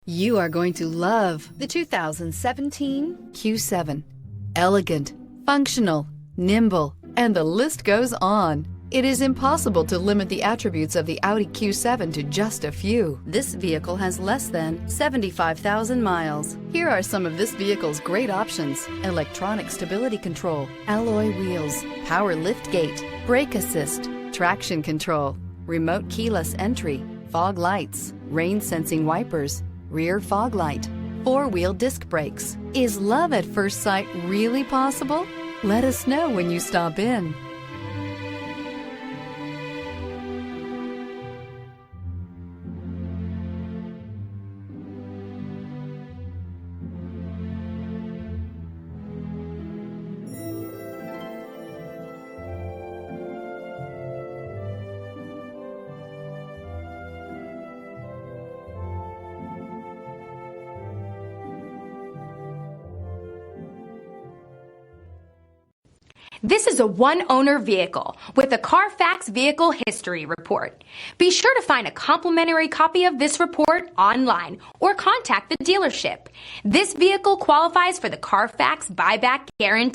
You are going to love the 2017 Q7. Elegant, functional, nimble, and the list goes on. It is impossible to limit the attributes of the Audi Q7 to just a few. This vehicle has less than 75,000 miles. Here are some of this vehicle's great options: electronic stability control, alloy wheels, power liftgate, brake assist, traction control, remote keyless entry, fog lights, rain sensing wipers, rear fog light, four-wheel disc brakes. Is love at first sight really possible? Let us know when you stop in. This is a one-owner vehicle with a Carfax Vehicle History Report. Be sure to find a complimentary copy of this report online or contact the dealership. This vehicle qualifies for the Carfax Buyback Guarantee.